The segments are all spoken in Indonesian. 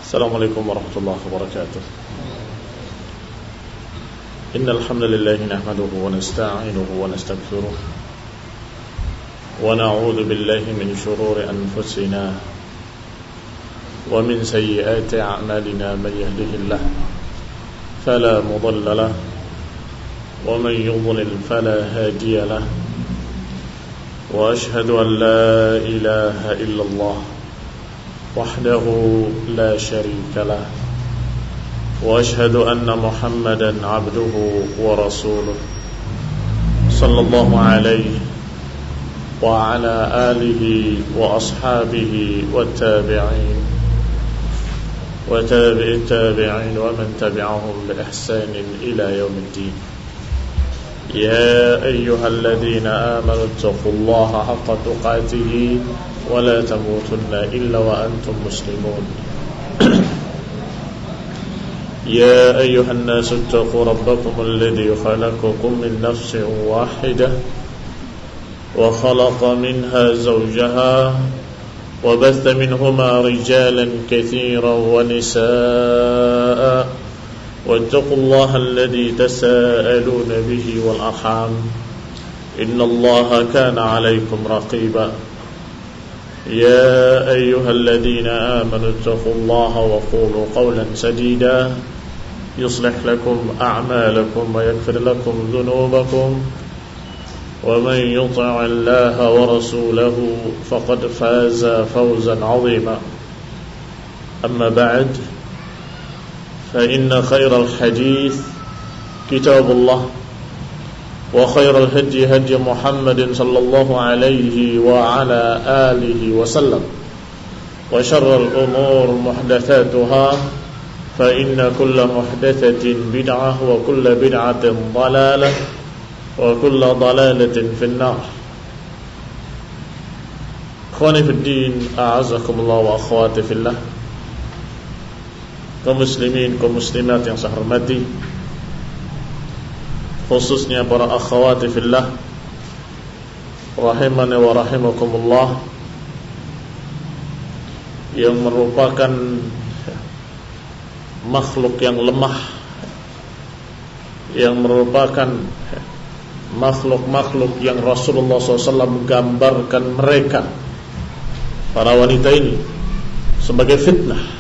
Assalamualaikum warahmatullahi wabarakatuh. Innal hamdalillah nahmaduhu wa nasta'inuhu wa nastaghfiruh wa na'udzu billahi min shururi anfusina wa min sayyiati a'malina man yahdihillah fala mudilla lahu wa man yudlil fala hadiya lahu wa ashhadu an la ilaha illallah وحده لا شريك له وأشهد أن محمدا عبده ورسوله صلى الله عليه وعلى آله وأصحابه والتابعين وتابع التابعين ومن تبعهم بإحسان إلى يوم الدين. يا أيها الذين آمنوا اتقوا الله حق تقاته ولا تموتن إلا وأنتم مسلمون. يا أيها الناس اتقوا ربكم الذي خلقكم من نفس واحدة وخلق منها زوجها وبث منهما رجالا كثيرا ونساء واتقوا الله الذي تساءلون به والأرحام إن الله كان عليكم رقيبا. يا أيها الذين آمنوا اتقوا الله وقولوا قولا سديدا يصلح لكم أعمالكم ويغفر لكم ذنوبكم ومن يطع الله ورسوله فقد فاز فوزا عظيما. أما بعد فإن خير الحديث كتاب الله وخير الهدي هدي محمد صلى الله عليه وعلى آله وسلم وشر الأمور محدثاتها فإن كل محدثة بدعة وكل بدعة ضلالة وكل ضلالة في النار. Ikhwani fi din, a'azakumullah wa akhwati fillah. Kaum muslimin, kaum muslimat yang saya hormati, khususnya para akhwati fillah, rahimani wa rahimakumullah, yang merupakan makhluk yang lemah, yang merupakan makhluk-makhluk yang Rasulullah SAW gambarkan mereka, para wanita ini, sebagai fitnah.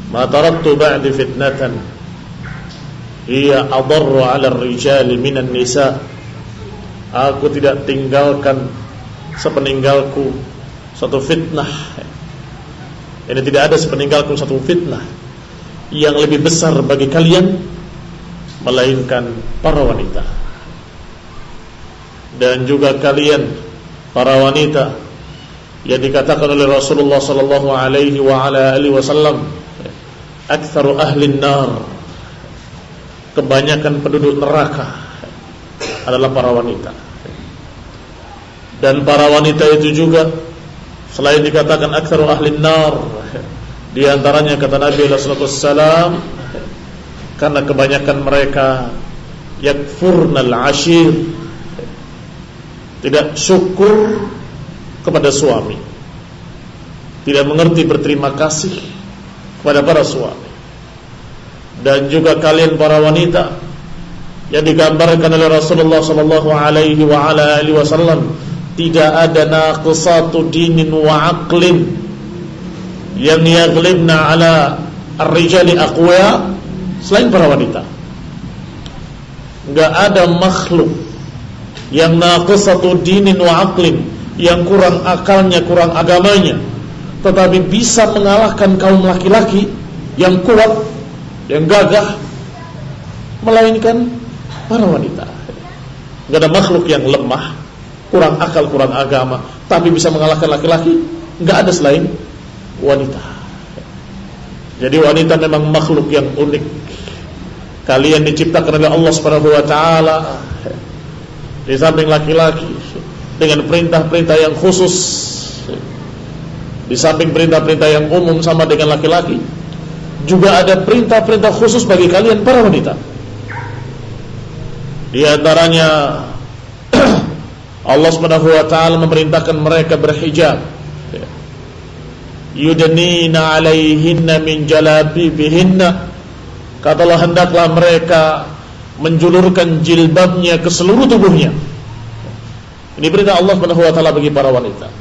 Ma taraktu ba'di fitnatan hiya adarru 'ala ar-rijali minan nisa. Aku tidak tinggalkan sepeninggalku satu fitnah. Ini tidak ada sepeninggalku satu fitnah yang lebih besar bagi kalian melainkan para wanita. Dan juga kalian para wanita yang dikatakan oleh Rasulullah sallallahu alaihi wa ala alihi wasallam aktsaru ahli an-nar, kebanyakan penduduk neraka adalah para wanita. Dan para wanita itu juga selain dikatakan aktsaru ahli an-nar, di antaranya kata Nabi sallallahu alaihi wasallam, karena kebanyakan mereka yakfurnal ashir, tidak syukur kepada suami, tidak mengerti berterima kasih kepada para suami. Dan juga kalian para wanita yang digambarkan oleh Rasulullah sallallahu alaihi wa ala alihi wasallam, tidak ada naqisatu dinin wa aqlin yang yaghlibna ala ar-rijali aqwa selain para wanita. Enggak ada makhluk yang naqisatu dinin wa aqlin, yang kurang akalnya, kurang agamanya, tetapi bisa mengalahkan kaum laki-laki yang kuat, yang gagah, melainkan para wanita. Enggak ada makhluk yang lemah, kurang akal, kurang agama, tapi bisa mengalahkan laki-laki, enggak ada selain wanita. Jadi wanita memang makhluk yang unik. Kalian diciptakan oleh Allah Subhanahu wa taala di samping laki-laki dengan perintah-perintah yang khusus, di samping perintah-perintah yang umum sama dengan laki-laki, juga ada perintah-perintah khusus bagi kalian para wanita. Di antaranya Allah Subhanahu wa taala memerintahkan mereka berhijab, yudnina 'alaihinna min jalabibihinna, katalah hendaklah mereka menjulurkan jilbabnya ke seluruh tubuhnya. Ini perintah Allah Subhanahu wa taala bagi para wanita.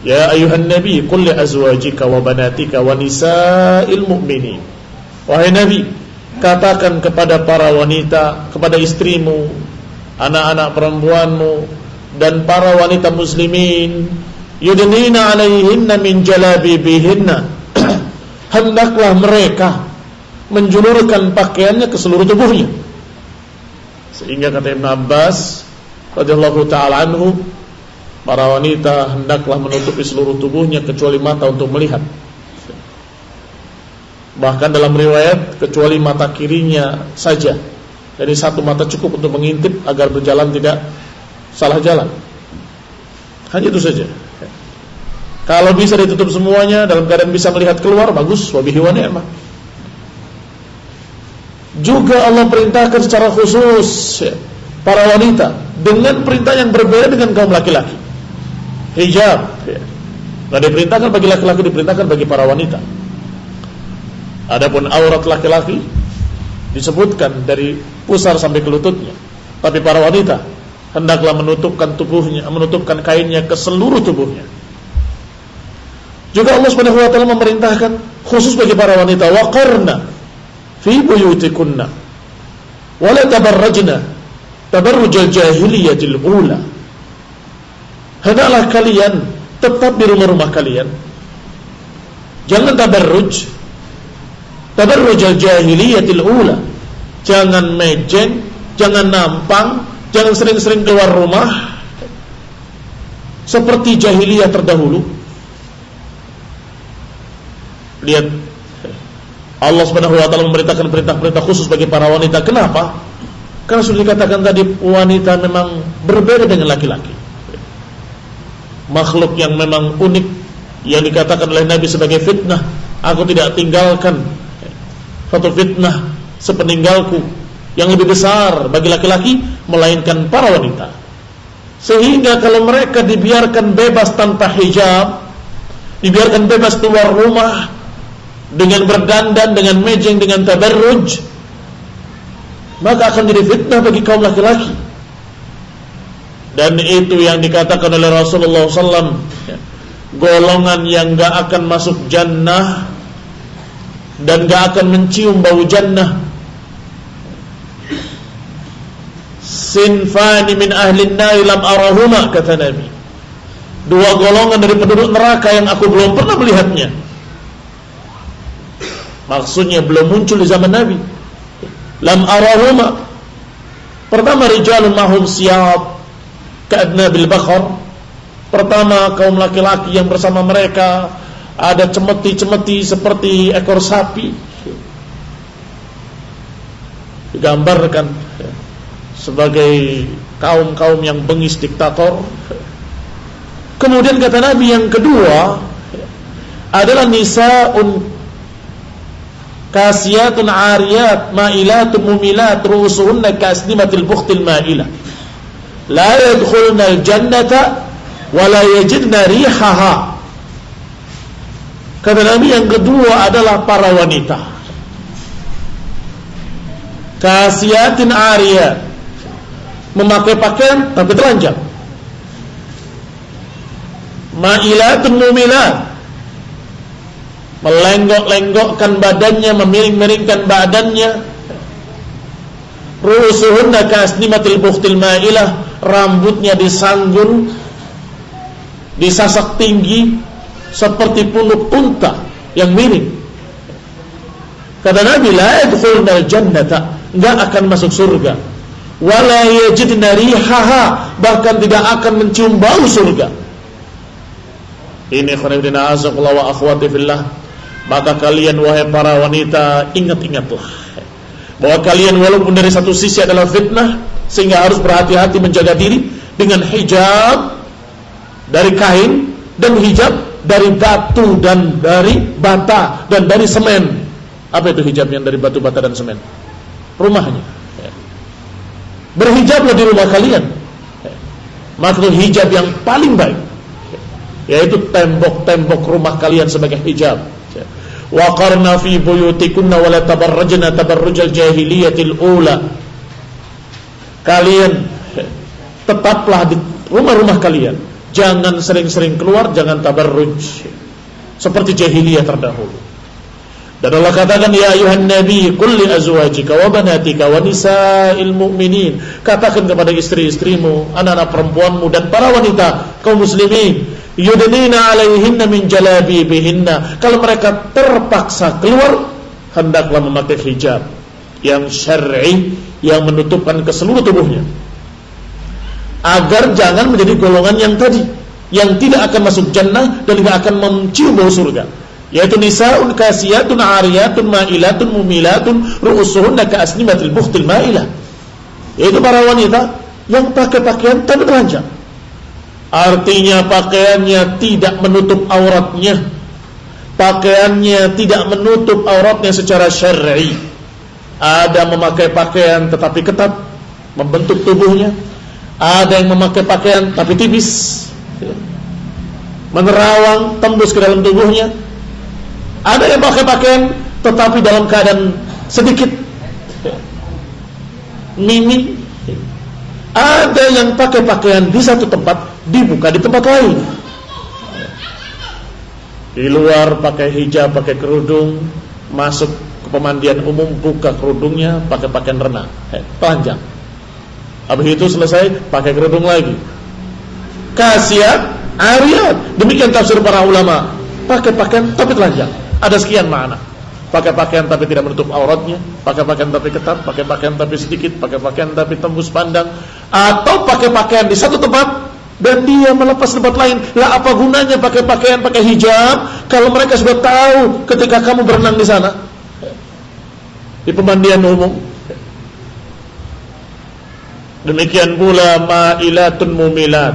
Ya ayuhan nabi qul li azwajika wa banatika wa nisa'il mu'minin. Wahai nabi, katakan kepada para wanita, kepada istrimu, anak-anak perempuanmu, dan para wanita muslimin, yudnina 'alaihinna min jalabibihinna, hendaklah mereka menjulurkan pakaiannya ke seluruh tubuhnya. Sehingga kata Ibn Abbas radhiyallahu ta'ala anhu, para wanita hendaklah menutupi seluruh tubuhnya kecuali mata untuk melihat. Bahkan dalam riwayat kecuali mata kirinya saja. Jadi satu mata cukup untuk mengintip agar berjalan tidak salah jalan. Hanya itu saja. Kalau bisa ditutup semuanya dalam keadaan bisa melihat keluar, bagus, wa bihi wa ni'mah. Juga Allah perintahkan secara khusus para wanita dengan perintah yang berbeda dengan kaum laki-laki. Hijab, nggak diperintahkan bagi laki-laki, diperintahkan bagi para wanita. Adapun aurat laki-laki disebutkan dari pusar sampai ke lututnya, tapi para wanita hendaklah menutupkan tubuhnya, menutupkan kainnya ke seluruh tubuhnya. Juga Allah Subhanahu wa taala memerintahkan khusus bagi para wanita, waqarna fi buyutikunna wa la tabarrajna tabarrujal jahiliyatil ula. Hendaklah kalian tetap di rumah-rumah kalian, jangan tabarrujal jahiliyatil ula, jangan mejeng, jangan nampang, jangan sering-sering keluar rumah seperti jahiliyah terdahulu. Lihat, Allah Subhanahu wa taala memerintahkan perintah-perintah khusus bagi para wanita. Kenapa? Karena sudah dikatakan tadi, wanita memang berbeda dengan laki-laki, makhluk yang memang unik, yang dikatakan oleh Nabi sebagai fitnah. Aku tidak tinggalkan suatu fitnah sepeninggalku yang lebih besar bagi laki-laki melainkan para wanita. Sehingga kalau mereka dibiarkan bebas tanpa hijab, dibiarkan bebas keluar rumah dengan berdandan, dengan mejeng, dengan tabarruj, maka akan jadi fitnah bagi kaum laki-laki. Dan itu yang dikatakan oleh Rasulullah SAW, golongan yang gak akan masuk jannah dan gak akan mencium bau jannah. Sinfani min ahlin nari lam arahuma, kata Nabi. Dua golongan dari penduduk neraka yang aku belum pernah melihatnya. Maksudnya belum muncul di zaman Nabi. Lam arahuma. Pertama, rijalun mahum siyab ka'adnabil bakhar. Pertama, kaum laki-laki yang bersama mereka ada cemeti-cemeti seperti ekor sapi. Digambarkan sebagai kaum-kaum yang bengis, diktator. Kemudian kata Nabi, yang kedua adalah nisa'un kasiyatun ariyat ma'ilatun mumilat ru'usuhunna kasnimatil bukhtil ma'ilah la yadkhulna al-jannata wa la yajidna rihaha. Kata Nabi, yang kedua adalah para wanita kasiyatin ariyat, memakai pakaian tapi telanjang, ma'ilatun mumilat, melenggok-lenggokkan badannya, memiring-miringkan badannya. Ru'usuhunna ka'asnimatil bukhtil ma'ilah, rambutnya disanggul, disasak tinggi seperti punuk unta yang miring. Kata Nabi, la yadkhulnal jannata, enggak akan masuk surga, wala yajidna rihaha, bahkan tidak akan mencium bau surga. Ini khonibdina azakullah wa akhwati fillah. Maka kalian wahai para wanita, ingat-ingatlah bahwa kalian walaupun dari satu sisi adalah fitnah, sehingga harus berhati-hati menjaga diri dengan hijab dari kain dan hijab dari batu dan dari bata dan dari semen. Apa itu hijab yang dari batu, bata dan semen? Rumahnya. Berhijablah di rumah kalian. Maka itu hijab yang paling baik, yaitu tembok-tembok rumah kalian sebagai hijab. Wa qarna fi buyutikunna wa la tabarrajna tabarrujal jahiliyatil ula. Kalian tetaplah di rumah-rumah kalian, jangan sering-sering keluar, jangan tabarruj seperti jahiliyah terdahulu. Dan Allah katakan, ya ayuhan nabi qul li azwajika wa banatika wa nisa'il mu'minin, katakan kepada istri-istrimu, anak-anak perempuanmu dan para wanita kaum muslimin, yudnina 'alaihinna min jalabibihinna, kalau mereka terpaksa keluar hendaklah memakai hijab yang syar'i yang menutupkan ke seluruh tubuhnya, agar jangan menjadi golongan yang tadi, yang tidak akan masuk jannah dan tidak akan mencium bau surga, yaitu nisaun kasiyatun ariyatun ma'ilatun mumilatun ru'usuhunna ka'asnimatil bukhtil ma'ilah, yaitu para wanita yang pakai pakaian tapi telanjang. Artinya pakaiannya tidak menutup auratnya, pakaiannya tidak menutup auratnya secara syar'i. Ada memakai pakaian tetapi ketat membentuk tubuhnya, ada yang memakai pakaian tapi tipis menerawang tembus ke dalam tubuhnya, ada yang pakai pakaian tetapi dalam keadaan sedikit minim, ada yang pakai pakaian di satu tempat dibuka di tempat lain, di luar pakai hijab, pakai kerudung, masuk ke pemandian umum buka kerudungnya, pakai pakaian renang telanjang, habis itu selesai pakai kerudung lagi, kasiyat ariyat. Demikian tafsir para ulama, pakai pakaian tapi telanjang. Ada sekian makna. Pakai pakaian tapi tidak menutup auratnya, pakai pakaian tapi ketat, pakai pakaian tapi sedikit, pakai pakaian tapi tembus pandang, atau pakai pakaian di satu tempat dan dia melepas tempat lain. Lah apa gunanya pakai pakaian, pakai hijab kalau mereka sudah tahu ketika kamu berenang di sana, di pemandian umum. Demikian pula ma'ilatun mumilat,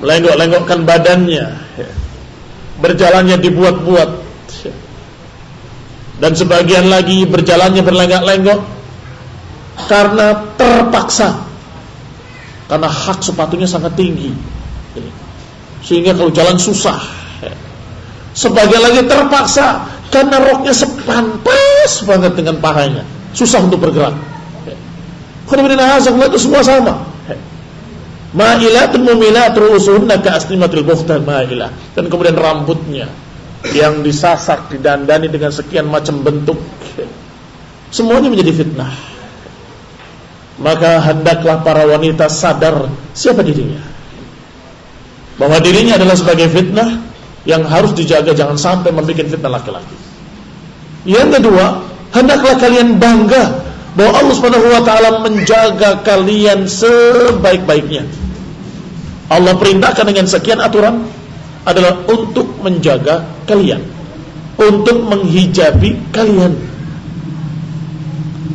melenggok-lenggokkan badannya, berjalannya dibuat-buat, dan sebagian lagi berjalannya berlenggak-lenggok karena terpaksa, karena hak sepatunya sangat tinggi sehingga kalau jalan susah. Sebagian lagi terpaksa karena roknya sepantas banget dengan pahanya, susah untuk bergerak. Itu semua sama. Ma'ilatun mumilat ru'usuhunna ka'asnimatil bukhtil ma'ilah. Dan kemudian rambutnya yang disasak, didandani dengan sekian macam bentuk, semuanya menjadi fitnah. Maka hendaklah para wanita sadar siapa dirinya, bahwa dirinya adalah sebagai fitnah yang harus dijaga, jangan sampai membuat fitnah laki-laki. Yang kedua, hendaklah kalian bangga bahwa Allah Subhanahu wa taala menjaga kalian sebaik-baiknya. Allah perintahkan dengan sekian aturan adalah untuk menjaga kalian, untuk menghijabi kalian,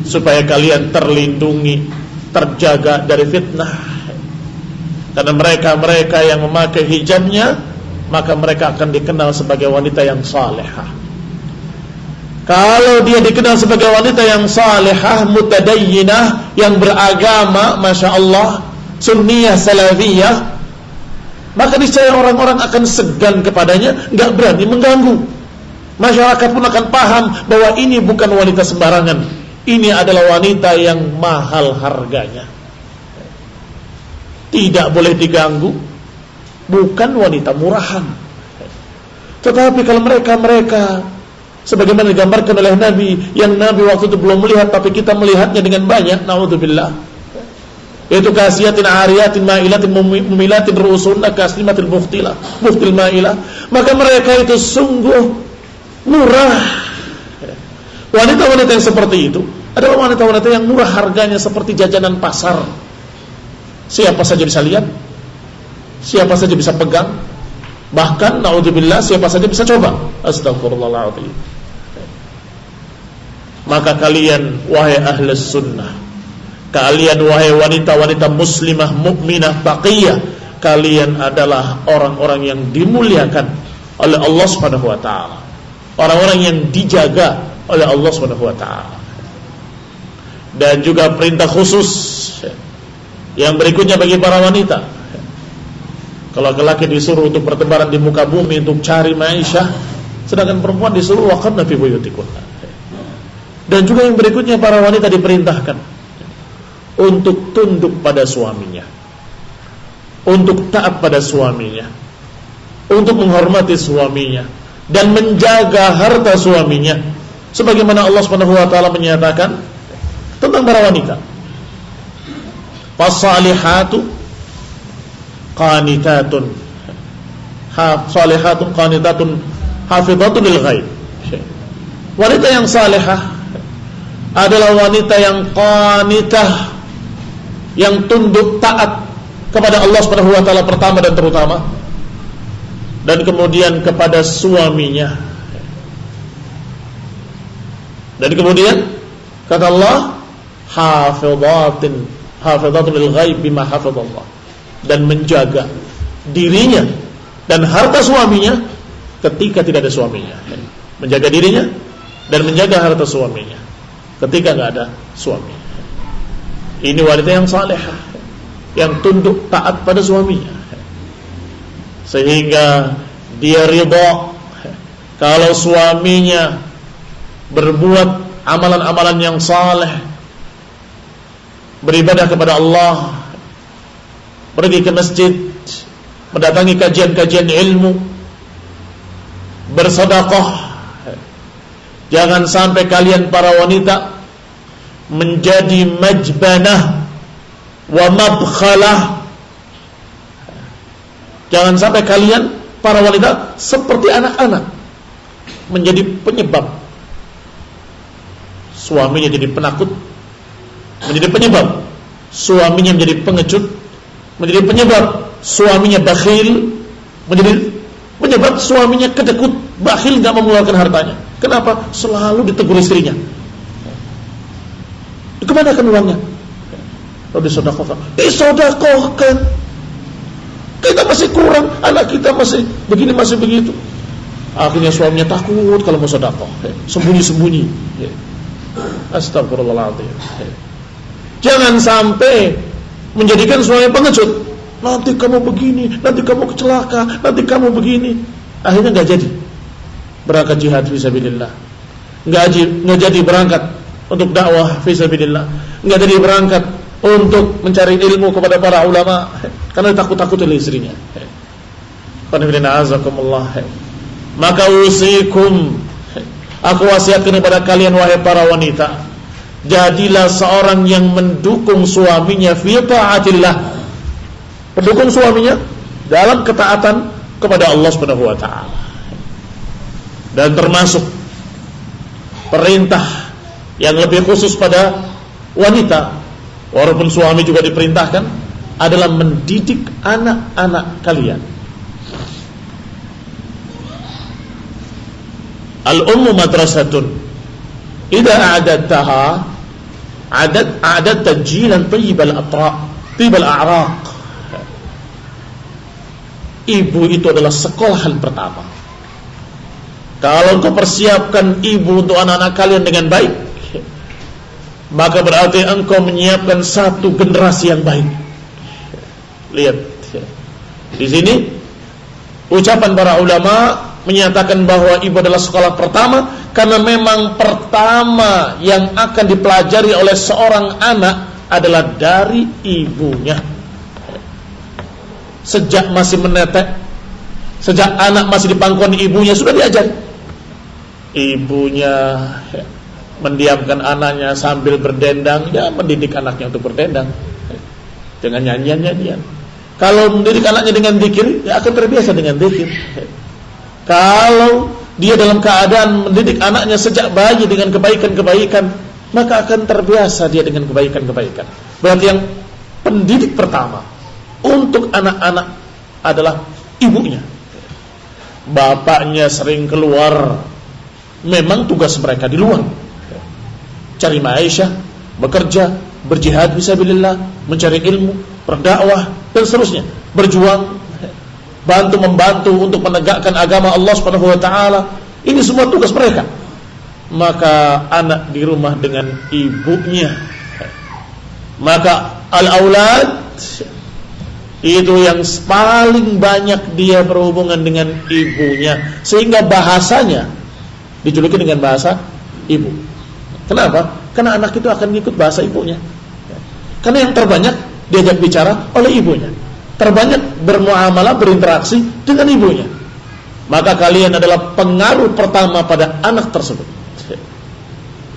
supaya kalian terlindungi, terjaga dari fitnah. Karena mereka yang memakai hijabnya, maka mereka akan dikenal sebagai wanita yang salihah. Kalau dia dikenal sebagai wanita yang salihah, mutadayyinah, yang beragama, masya Allah, sunniyah, salafiyah, maka niscaya orang-orang akan segan kepadanya, enggak berani mengganggu. Masyarakat pun akan paham bahwa ini bukan wanita sembarangan, ini adalah wanita yang mahal harganya, tidak boleh diganggu, bukan wanita murahan. Tetapi kalau mereka sebagaimana digambarkan oleh Nabi, yang Nabi waktu itu belum melihat tapi kita melihatnya dengan banyak, naudzubillah, yaitu kasiyatin ariyatin ma'ilatin mumilatin ru'usunna kaslimatil bukhtil ma'ilah, maka mereka itu sungguh murah. Wanita-wanita yang seperti itu adalah wanita-wanita yang murah harganya, seperti jajanan pasar. Siapa saja bisa lihat, siapa saja bisa pegang, bahkan naudzubillah siapa saja bisa coba. Astagfirullahaladzim. Maka kalian wahai ahlus sunnah, kalian wahai wanita-wanita muslimah, mukminah, taqiyah, kalian adalah orang-orang yang dimuliakan oleh Allah Subhanahu wa taala, orang-orang yang dijaga oleh Allah Subhanahu wa taala. Dan juga perintah khusus yang berikutnya bagi para wanita, Kalau laki-laki disuruh untuk bertebaran di muka bumi untuk cari ma'isyah, sedangkan perempuan disuruh waqarna fi buyutikunna. Dan juga yang berikutnya, para wanita diperintahkan untuk tunduk pada suaminya, untuk taat pada suaminya, untuk menghormati suaminya dan menjaga harta suaminya, sebagaimana Allah Subhanahu wa taala menyatakan tentang para wanita. Fasalihatu qanitatun salihatun qanitatun hafizatun lil ghaib. Wanita yang salihah adalah wanita yang qanitah, yang tunduk taat kepada Allah Subhanahu wa taala pertama dan terutama, dan kemudian kepada suaminya. Dan kemudian kata Allah, hafizatun lil ghaib bima hafizallah, dan menjaga dirinya dan harta suaminya ketika tidak ada suaminya. Menjaga dirinya dan menjaga harta suaminya ketika tidak ada suami. Ini wanita yang salehah, yang tunduk taat pada suaminya, sehingga dia ridha kalau suaminya berbuat amalan-amalan yang saleh, beribadah kepada Allah, pergi ke masjid, mendatangi kajian-kajian ilmu, bersedekah. Jangan sampai kalian para wanita menjadi majbanah wa mabkhalah. Jangan sampai kalian para wanita seperti anak-anak, menjadi penyebab suaminya jadi penakut, menjadi penyebab suaminya menjadi pengecut, menjadi penyebab suaminya bakhil, menjadi penyebab suaminya kedekut, bakhil, gak mengeluarkan hartanya. Kenapa? Selalu ditegur istrinya. Kemana kan uangnya? Kalau disedekahkan, disedekahkan. Kita masih kurang, anak kita masih begini, masih begitu. Akhirnya suaminya takut kalau mau sedekah, sembunyi-sembunyi. Astagfirullahaladzim. Jangan sampai menjadikan suami pengecut. Nanti kamu begini, nanti kamu celaka, nanti kamu begini. Akhirnya gak jadi berangkat jihad fisabilillah, gak jadi berangkat untuk dakwah fisabilillah, gak jadi berangkat untuk mencari ilmu kepada para ulama, karena takut-takut oleh istrinya. Maka usikum, aku wasiatkan kepada kalian wahai para wanita, jadilah seorang yang mendukung suaminya fi ta'atillah, mendukung suaminya dalam ketaatan kepada Allah Subhanahu wa taala. Dan termasuk perintah yang lebih khusus pada wanita, walaupun suami juga diperintahkan, adalah mendidik anak-anak kalian. Al-ummu madrasatun idza a'adattaha a'adatta jilan tayyibal a'raq. Ibu itu adalah sekolahan pertama. Kalau engkau persiapkan ibu untuk anak-anak kalian dengan baik, maka berarti engkau menyiapkan satu generasi yang baik. Lihat di sini ucapan para ulama menyatakan bahwa ibu adalah sekolah pertama, karena memang pertama yang akan dipelajari oleh seorang anak adalah dari ibunya. Sejak masih menetek, sejak anak masih di pangkuan ibunya sudah diajari. Ibunya mendiamkan anaknya sambil berdendang, ya mendidik anaknya untuk berdendang dengan nyanyian-nyanyian. Kalau mendidik anaknya dengan zikir, ya akan terbiasa dengan zikir. Kalau dia dalam keadaan mendidik anaknya sejak bayi dengan kebaikan-kebaikan, maka akan terbiasa dia dengan kebaikan-kebaikan. Berarti yang pendidik pertama untuk anak-anak adalah ibunya. Bapaknya sering keluar, memang tugas mereka di luar, cari ma'isyah, bekerja, berjihad fisabilillah, mencari ilmu, berdakwah dan seterusnya, berjuang, membantu untuk menegakkan agama Allah Subhanahu wa taala. Ini semua tugas mereka. Maka anak di rumah dengan ibunya. Maka al-aulad itu yang paling banyak dia berhubungan dengan ibunya, sehingga bahasanya dijuluki dengan bahasa ibu. Kenapa? Karena anak itu akan ikut bahasa ibunya. Karena yang terbanyak diajak bicara oleh ibunya, terbanyak bermuamalah, berinteraksi dengan ibunya. Maka kalian adalah pengaruh pertama pada anak tersebut.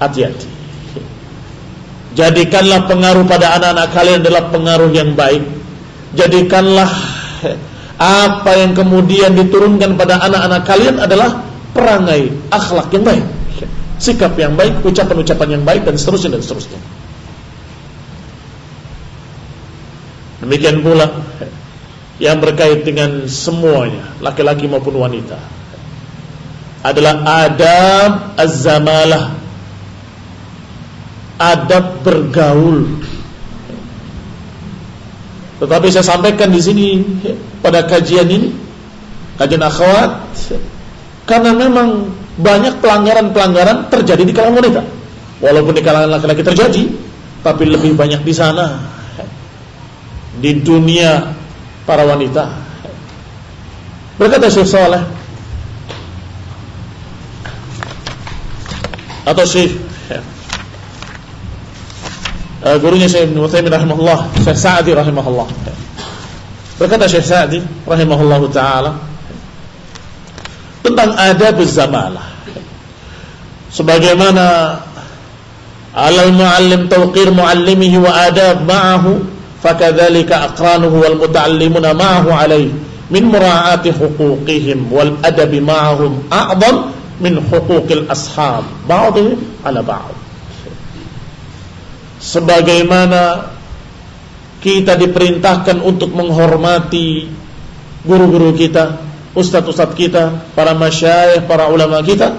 Hati-hati. Jadikanlah pengaruh pada anak-anak kalian adalah pengaruh yang baik. Jadikanlah apa yang kemudian diturunkan pada anak-anak kalian adalah perangai, akhlak yang baik, sikap yang baik, ucapan-ucapan yang baik, dan seterusnya dan seterusnya. Demikian pula yang berkait dengan semuanya, laki-laki maupun wanita, adalah adab az-zamalah, adab bergaul. Tetapi saya sampaikan di sini pada kajian ini, kajian akhwat, karena memang banyak pelanggaran-pelanggaran terjadi di kalangan wanita. Walaupun di kalangan laki-laki terjadi, tapi lebih banyak di sana, di dunia para wanita. Berkata Syekh Saleh atau Syekh gurunya Syekh Ibnu Utsaimin rahimahullah, Syekh Sa'di rahimahullah, berkata Syekh Sa'di rahimahullahu ta'ala tentang adab az-zamalah, sebagaimana alal muallim tawqir muallimihi wa adab ma'ahu, fakadzalika aqranuhu wal muta'allimuna ma'ahu alayhi min mura'ati huquqihim wal adabi ma'ahum a'dham min huquqil ashab ba'dhum ala ba'd. Sebagaimana kita diperintahkan untuk menghormati guru-guru kita, ustadz-ustadz kita, para masyayikh, para ulama kita,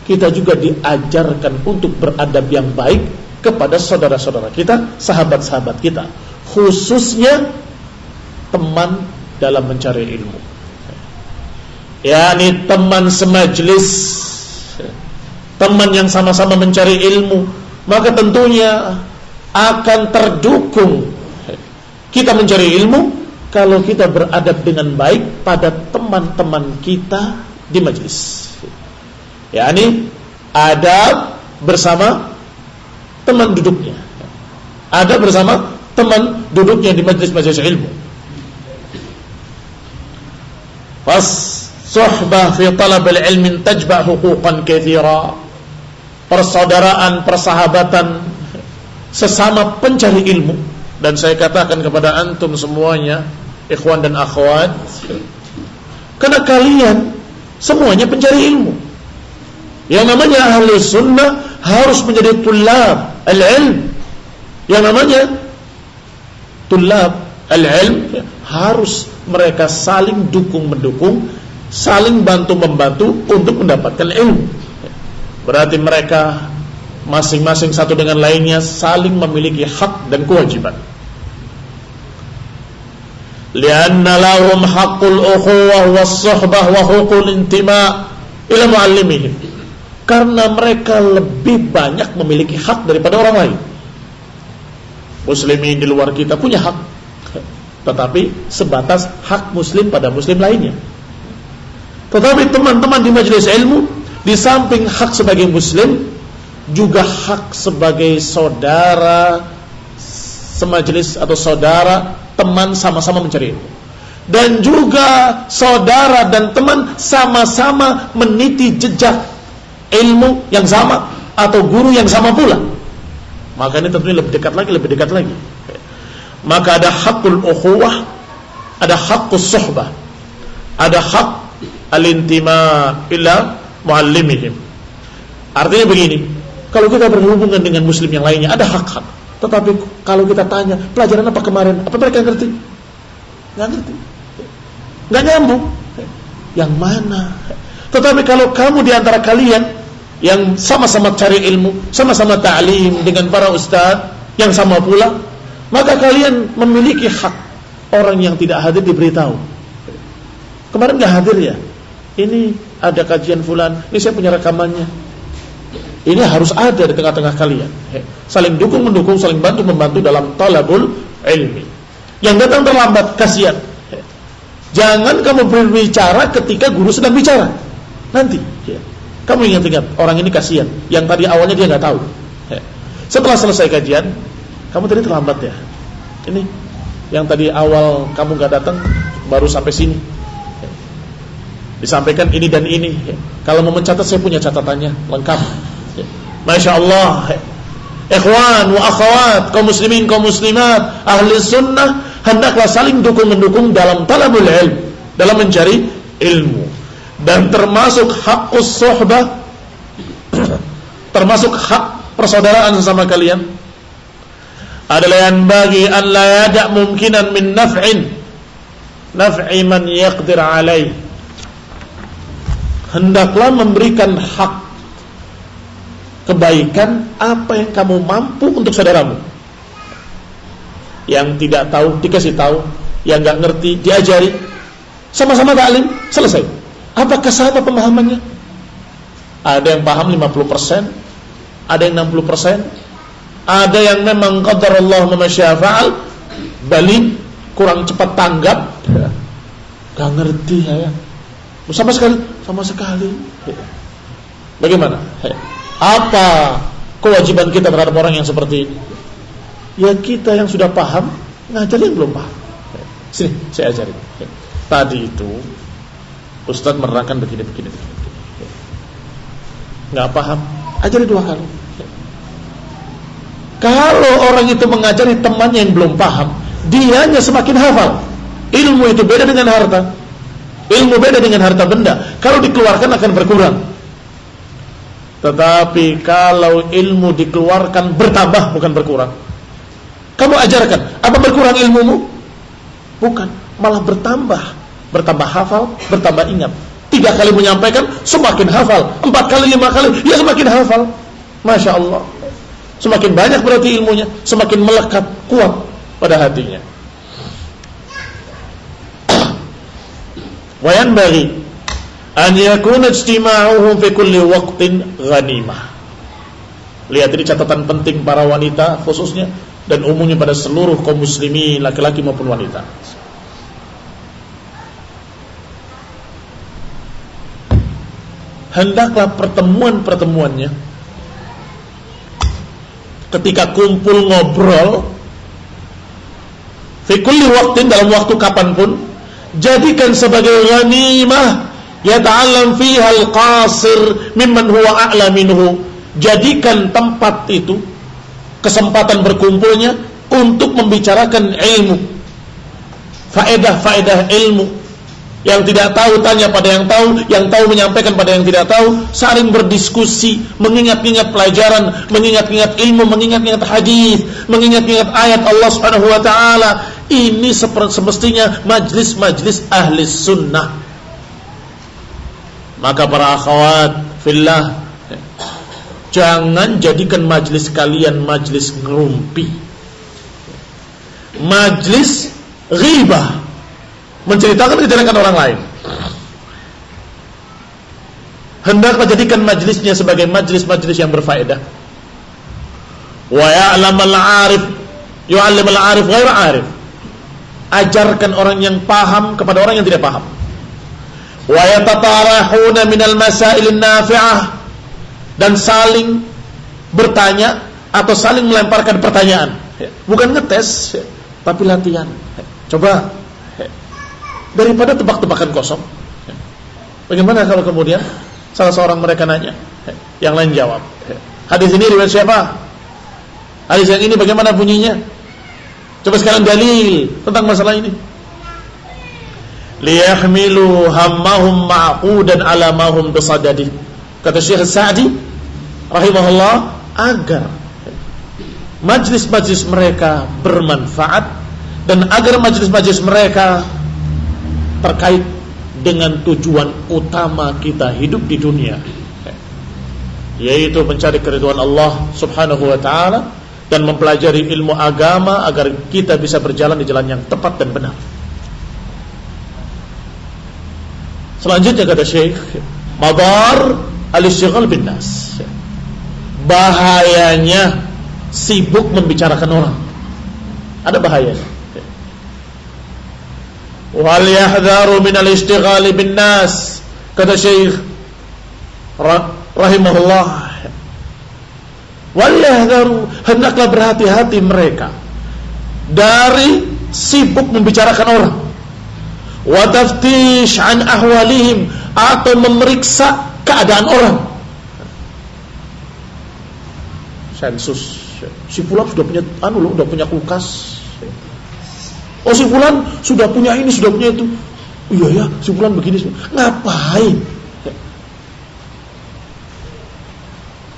kita juga diajarkan untuk beradab yang baik kepada saudara-saudara kita, sahabat-sahabat kita, khususnya teman dalam mencari ilmu, yakni teman semajlis, teman yang sama-sama mencari ilmu. Maka tentunya akan terdukung kita mencari ilmu kalau kita beradab dengan baik pada teman-teman kita di majlis, yakni adab bersama teman duduknya, adab bersama teman duduknya di majlis-majlis ilmu. Fas suhbah fi talab al-ilm tajba' huquqan katsira. Persaudaraan, persahabatan sesama pencari ilmu. Dan saya katakan kepada antum semuanya, ikhwan dan akhwat, karena kalian semuanya pencari ilmu. Yang namanya ahli sunnah harus menjadi tulab al-ilm. Yang namanya tulab al-ilm harus mereka saling dukung-mendukung, saling bantu-membantu untuk mendapatkan ilmu. Berarti mereka masing-masing satu dengan lainnya saling memiliki hak dan kewajiban. Lianna lahum haqqul ukhuwah was-suhbah wa huququl intima' ila muallimihim. Karena mereka lebih banyak memiliki hak daripada orang lain. Muslimin di luar kita punya hak, tetapi sebatas hak muslim pada muslim lainnya. Tetapi teman-teman di majelis ilmu, di samping hak sebagai muslim, juga hak sebagai saudara semajelis atau saudara teman sama-sama mencari ilmu. Dan juga saudara dan teman sama-sama meniti jejak ilmu yang sama atau guru yang sama pula. Maka ini tentunya lebih dekat lagi. Maka ada hakul ukhuwah, ada hakus suhbah, ada hak al-intima ila muallimihim. Artinya begini, kalau kita berhubungan dengan muslim yang lainnya ada hak-hak. Tetapi kalau kita tanya, pelajaran apa kemarin? Apa mereka ngerti? Nggak ngerti. Nggak nyambung. Yang mana? Tetapi kalau kamu di antara kalian yang sama-sama cari ilmu, sama-sama ta'lim dengan para ustaz yang sama pula, maka kalian memiliki hak. Orang yang tidak hadir diberitahu. Kemarin nggak hadir ya? Ini ada kajian fulan, ini saya punya rekamannya. Ini harus ada di tengah-tengah kalian. Saling dukung-mendukung, saling bantu-membantu dalam talabul ilmi. Yang datang terlambat, kasihan. Jangan kamu berbicara ketika guru sedang bicara. Nanti kamu ingat-ingat, orang ini kasihan, yang tadi awalnya dia nggak tahu. Setelah selesai kajian, kamu tadi terlambat ya. Ini yang tadi awal kamu nggak datang, baru sampai sini. Disampaikan ini dan ini. Kalau mau mencatat, saya punya catatannya lengkap. Masya Allah. Ikhwan wa akhwat, kaum muslimin, kaum muslimat, ahli sunnah, hendaklah saling dukung-mendukung dalam talabul ilm, dalam mencari ilmu. Dan termasuk haqqus suhbah, termasuk hak persaudaraan sesama kalian, adalah yang bagi an la yada' mumkinan min naf'i man yaqdir alaih. Hendaklah memberikan hak kebaikan apa yang kamu mampu untuk saudaramu. Yang tidak tahu dikasih tahu, yang enggak ngerti diajari. Sama-sama taklim, selesai. Apakah sama pemahamannya? Ada yang paham 50%, ada yang 60%, ada yang memang qadarallahu ma syaa fa'al, balik, kurang cepat tanggap, enggak ngerti ya. Sama sekali. Bagaimana? Apa kewajiban kita terhadap orang yang seperti ini? Ya kita yang sudah paham ngajari yang belum paham. Sini saya ajari. Tadi itu Ustaz menerangkan begini. Nggak paham, ajari 2 kali. Kalau orang itu mengajari temannya yang belum paham, dianya semakin hafal. Ilmu itu beda dengan harta. Ilmu beda dengan harta benda. Kalau dikeluarkan akan berkurang. Tetapi kalau ilmu dikeluarkan bertambah, bukan berkurang. Kamu ajarkan, apa berkurang ilmumu? Bukan, malah bertambah. Bertambah hafal, bertambah ingat. 3 kali menyampaikan, semakin hafal. 4 kali, 5 kali, ya semakin hafal. Masya Allah. Semakin banyak berarti ilmunya, semakin melekat, kuat pada hatinya. Wa yanbaghi an yakuna ijtima'uhum fi kulli waqtin ghanimah. Lihat ini catatan penting para wanita khususnya dan umumnya pada seluruh kaum muslimin, laki-laki maupun wanita. Hendaklah pertemuan-pertemuannya ketika kumpul ngobrol fi kulli waqtin, dalam waktu kapanpun, jadikan sebagai ghanimah yata'allam fiha al-qasir mimman huwa a'la minhu. Jadikan tempat itu, kesempatan berkumpulnya untuk membicarakan ilmu, faedah ilmu. Yang tidak tahu tanya pada yang tahu menyampaikan pada yang tidak tahu, saling berdiskusi, mengingat-ingat pelajaran, mengingat-ingat ilmu, mengingat-ingat hadis, mengingat-ingat ayat Allah Subhanahu wa taala. Ini semestinya majlis-majlis ahli sunnah. Maka para akhwat fillah, jangan jadikan majlis kalian majlis ngerumpi, majlis ghibah, menceritakan kejelekan orang lain. Hendaklah jadikan majlisnya sebagai majlis-majlis yang berfaedah. Wa ya'lamal 'arif yu'allimul 'arif ghairu 'arif. Ajarkan orang yang paham kepada orang yang tidak paham. Wa yatatarahuna minal masailin nafi'ah, dan saling bertanya atau saling melemparkan pertanyaan. Bukan ngetes, tapi latihan. Coba, daripada tebak-tebakan kosong. Bagaimana kalau kemudian salah seorang mereka nanya, yang lain jawab, hadis ini riwayat siapa? Hadis yang ini bagaimana bunyinya? Coba sekarang dalil tentang masalah ini. Liyahmilu hammahum ma'qudan ala ma hum bisadadi. Kata Syekh Sa'di rahimahullah, agar majlis-majlis mereka bermanfaat dan agar majlis-majlis mereka terkait dengan tujuan utama kita hidup di dunia, yaitu mencari keridhaan Allah Subhanahu wa taala dan mempelajari ilmu agama agar kita bisa berjalan di jalan yang tepat dan benar. Selanjutnya kata Syekh, madar al-istighal bin nas. Bahayanya sibuk membicarakan orang. Ada bahayanya. Wal yahdharu min al-ishtighali bin nas. Kata Syekh rahimahullah, wal yahdharu, hendaklah berhati-hati mereka dari sibuk membicarakan orang, wa taftish an ahwalihim, atau memeriksa keadaan orang. Sensus, si fulan sudah punya sudah punya kulkas. Oh, si fulan sudah punya ini, sudah punya itu. Iya ya, si fulan begini. Ngapain?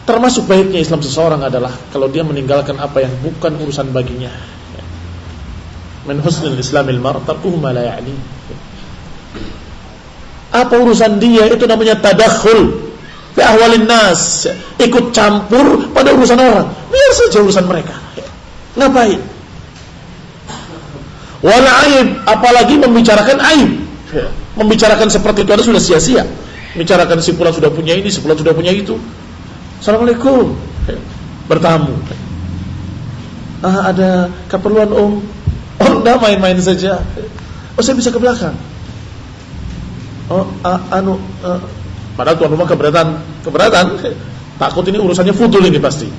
Termasuk baiknya Islam seseorang adalah kalau dia meninggalkan apa yang bukan urusan baginya. Min husnil islamil mar tarkuhu ma la ya'ni. Apa urusan dia, itu namanya tadakhul fi ahwalin nas, ikut campur pada urusan orang. Biar saja urusan mereka. Ngapain? Wal aib, apalagi membicarakan aib. Membicarakan seperti itu sudah sia-sia. Membicarakan si fulan sudah punya ini, si fulan sudah punya itu. Assalamualaikum. Bertamu. Ada keperluan Om? Oh, enggak, main-main saja. Oh, saya bisa ke belakang. Oh, padahal tuan rumah keberatan. Takut ini urusannya fudul ini pasti.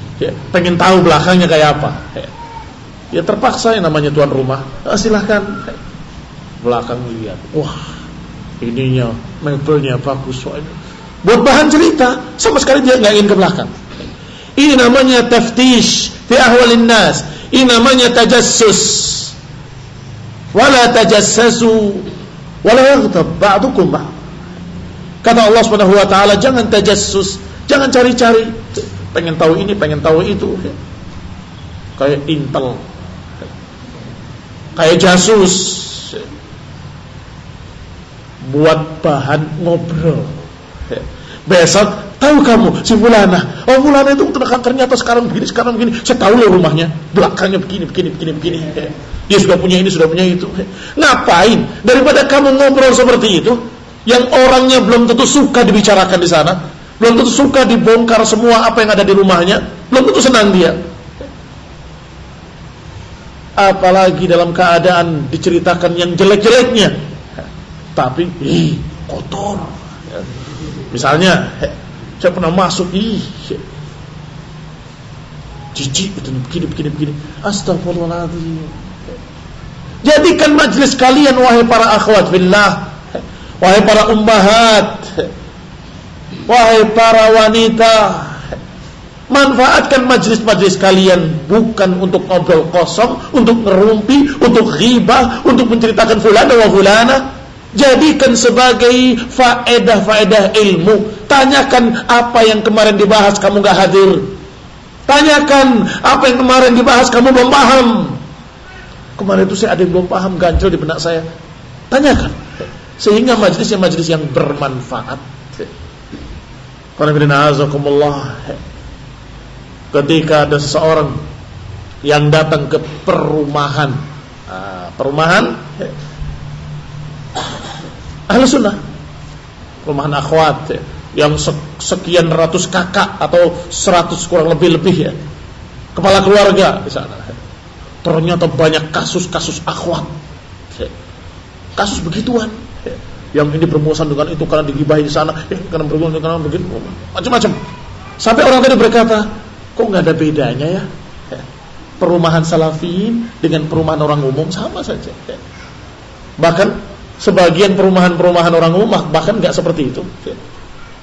Pengen tahu belakangnya kayak apa. Ya terpaksa yang namanya tuan rumah. Silahkan. Belakang lihat. Wah, ininya, mebelnya bagus. Buat bahan cerita, sama sekali dia nggak ingin ke belakang. Ini namanya taftish fi ahwalin nas. Ini namanya tajassus. Wala tajassasu wala yaghtab ba'dukum ba'd. Kata Allah Subhanahu wa taala, jangan tajassus, jangan cari-cari, pengen tahu ini, pengen tahu itu. Kayak intel, kayak jasus, buat bahan ngobrol. Besok tahu kamu si fulana, oh fulana itu ternyata sekarang begini, saya tahu loh rumahnya, belakangnya begini. Dia sudah punya ini, sudah punya itu. Ngapain? Daripada kamu ngobrol seperti itu, yang orangnya belum tentu suka dibicarakan di sana, belum tentu suka dibongkar semua apa yang ada di rumahnya, belum tentu senang dia. Apalagi dalam keadaan diceritakan yang jelek-jeleknya, tapi kotor. Misalnya, saya pernah masuk, jijik itu begini. Astagfirullahaladzim. Jadikan majlis kalian, wahai para akhwat fillah, wahai para ummahat, wahai para wanita, manfaatkan majlis-majlis kalian bukan untuk ngobrol kosong, untuk ngerumpi, untuk ghibah, untuk menceritakan fulana wa fulana. Jadikan sebagai faedah-faedah ilmu. Tanyakan apa yang kemarin dibahas kamu gak hadir. Tanyakan apa yang kemarin dibahas kamu belum paham. Kemarin itu saya ada yang belum paham, ganjel di benak saya. Tanyakan, sehingga majlisnya majlis yang bermanfaat. Ketika ada seseorang yang datang ke perumahan ahli sunnah, perumahan akhwat, yang sekian ratus kakak atau 100 kurang lebih ya, kepala keluarga di sana. Ternyata banyak kasus-kasus akhwat, kasus begituan, yang ini bermuatan dengan itu karena digibahi di sana, karena bermuatan dengan begitu, macam-macam. Sampai orang tadi berkata, kok nggak ada bedanya ya? Perumahan salafin dengan perumahan orang umum sama saja. Bahkan sebagian perumahan-perumahan orang umum bahkan nggak seperti itu.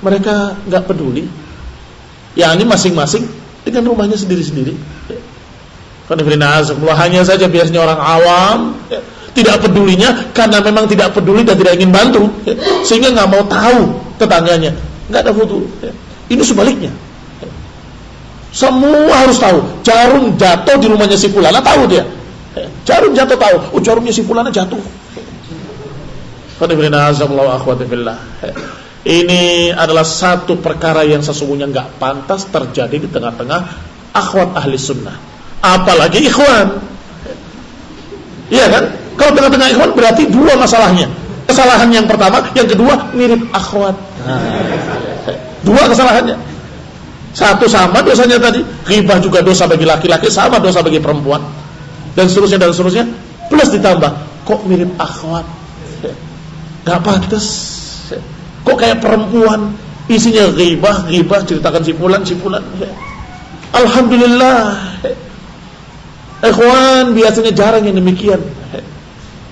Mereka nggak peduli. Ya, ini masing-masing dengan rumahnya sendiri-sendiri. Hanya saja biasanya orang awam tidak pedulinya karena memang tidak peduli dan tidak ingin bantu, sehingga nggak mau tahu tetangganya, nggak ada foto. Ini sebaliknya, semua harus tahu. Jarum jatuh di rumahnya si fulana, tahu dia. Jarum jatuh tahu, oh jarumnya si fulana jatuh. Ini adalah satu perkara yang sesungguhnya nggak pantas terjadi di tengah-tengah akhwat ahli sunnah. Apalagi ikhwan. Iya kan? Kalau tengah-tengah ikhwan berarti dua masalahnya. Kesalahan yang pertama, yang kedua mirip akhwat. Dua kesalahannya. Satu sama dosanya tadi, ghibah juga dosa bagi laki-laki, sama dosa bagi perempuan. Dan seterusnya. Plus ditambah, kok mirip akhwat. Gak pantas. Kok kayak perempuan, isinya ghibah, ceritakan si fulan. Alhamdulillah. Ikhwan, biasanya jarang yang demikian.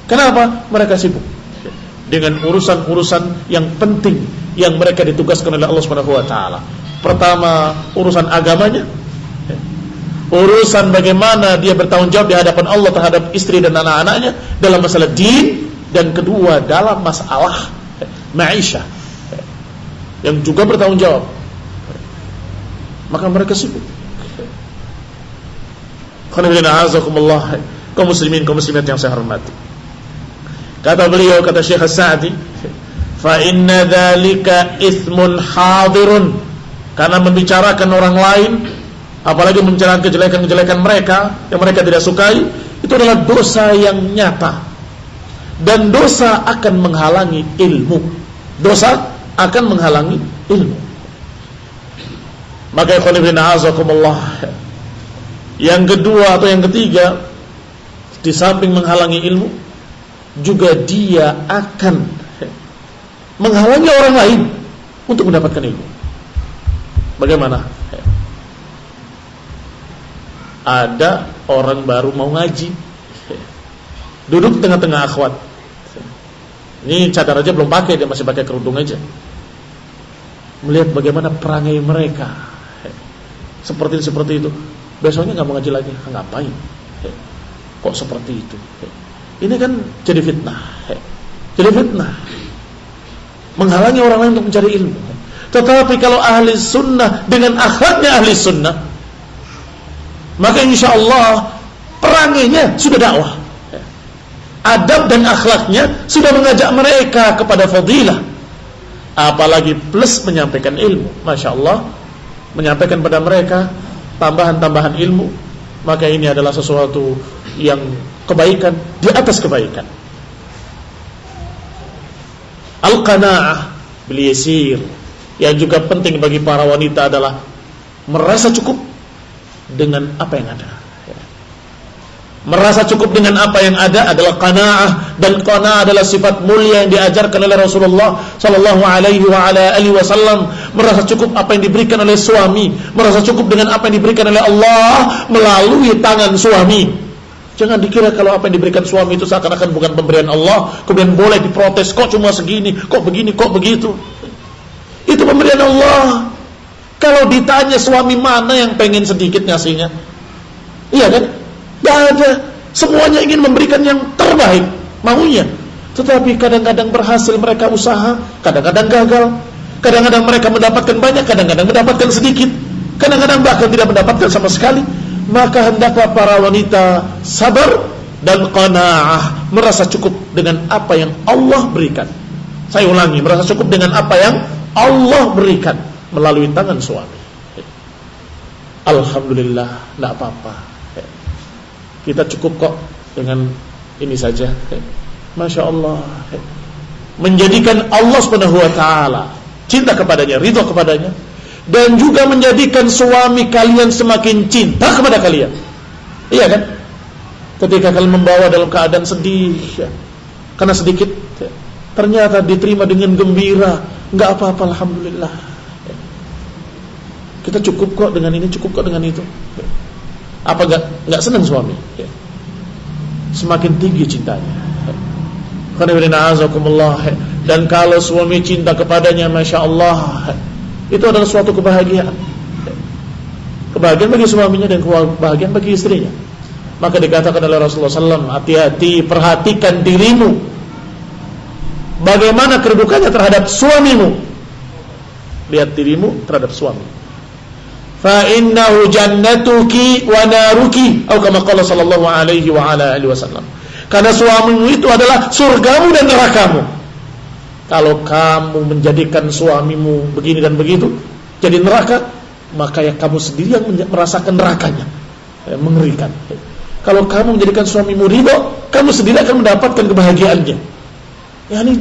Kenapa? Mereka sibuk dengan urusan-urusan yang penting yang mereka ditugaskan oleh Allah Subhanahu wa taala. Pertama, urusan agamanya. Urusan bagaimana dia bertanggung jawab di hadapan Allah terhadap istri dan anak-anaknya dalam masalah din, dan kedua dalam masalah ma'isyah yang juga bertanggung jawab. Maka mereka sibuk. Alhamdulillah, kaum muslimin, kaum muslimat yang saya hormati. Kata beliau, kata Syekh As-Sa'di, fa inna dzalika itsmun hadirun, karena membicarakan orang lain, apalagi membicarakan kejelekan-kejelekan mereka yang mereka tidak sukai, itu adalah dosa yang nyata, dan dosa akan menghalangi ilmu. Dosa akan menghalangi ilmu. Maka ikhwan fillah azakumullah, yang kedua atau yang ketiga, di samping menghalangi ilmu, juga dia akan menghalangi orang lain untuk mendapatkan ilmu. Bagaimana? Ada orang baru mau ngaji, duduk tengah-tengah akhwat. Ini cadar aja belum pakai, dia masih pakai kerudung aja. Melihat bagaimana perangai mereka, seperti itu. Besoknya nggak mau ngaji lagi. Ngapain? Kok seperti itu? Ini kan jadi fitnah. Jadi fitnah, menghalangi orang lain untuk mencari ilmu. Tetapi kalau ahli sunnah dengan akhlaknya ahli sunnah, maka insya Allah perangainya sudah dakwah, adab dan akhlaknya sudah mengajak mereka kepada fadilah. Apalagi plus menyampaikan ilmu, masya Allah, menyampaikan pada mereka tambahan-tambahan ilmu. Maka ini adalah sesuatu yang kebaikan di atas kebaikan. Al-qanaah bil yasir, yang juga penting bagi para wanita adalah merasa cukup dengan apa yang ada. Merasa cukup dengan apa yang ada adalah qanaah, dan qanaah adalah sifat mulia yang diajarkan oleh Rasulullah sallallahu alaihi wasallam. Merasa cukup apa yang diberikan oleh suami, merasa cukup dengan apa yang diberikan oleh Allah melalui tangan suami. Jangan dikira kalau apa yang diberikan suami itu seakan-akan bukan pemberian Allah, kemudian boleh diprotes, kok cuma segini, kok begini, kok begitu. Itu pemberian Allah. Kalau ditanya suami mana yang pengen sedikit ngasihnya, iya kan? Tidak ada. Semuanya ingin memberikan yang terbaik maunya. Tetapi kadang-kadang berhasil mereka usaha, kadang-kadang gagal. Kadang-kadang mereka mendapatkan banyak, kadang-kadang mendapatkan sedikit, kadang-kadang bahkan tidak mendapatkan sama sekali. Maka hendaklah para wanita sabar dan qanaah, merasa cukup dengan apa yang Allah berikan. Saya ulangi, merasa cukup dengan apa yang Allah berikan melalui tangan suami. Alhamdulillah, tidak apa-apa, kita cukup kok dengan ini saja. Masya Allah, menjadikan Allah Subhanahu wa ta'ala cinta kepadanya, ridha kepadanya, dan juga menjadikan suami kalian semakin cinta kepada kalian. Iya kan? Ketika kalian membawa dalam keadaan sedih, karena sedikit, ternyata diterima dengan gembira, nggak apa-apa, alhamdulillah. Kita cukup kok dengan ini, cukup kok dengan itu. Apa nggak senang suami? Semakin tinggi cintanya. Dan kalau suami cinta kepadanya, masya Allah, itu adalah suatu kebahagiaan. Kebahagiaan bagi suaminya dan kebahagiaan bagi istrinya. Maka dikatakan oleh Rasulullah SAW, hati-hati, perhatikan dirimu, bagaimana kedudukannya terhadap suamimu. Lihat dirimu terhadap suami. Fa innahu jannatuki wa naruki, atau kama qala sallallahu alaihi wa ala alihi wasallam. Karena suamimu itu adalah surgamu dan nerakamu. Kalau kamu menjadikan suamimu begini dan begitu jadi neraka, maka ya kamu sendiri yang merasakan nerakanya. Mengerikan. Kalau kamu menjadikan suamimu ridho, kamu sendiri akan mendapatkan kebahagiaannya. Yani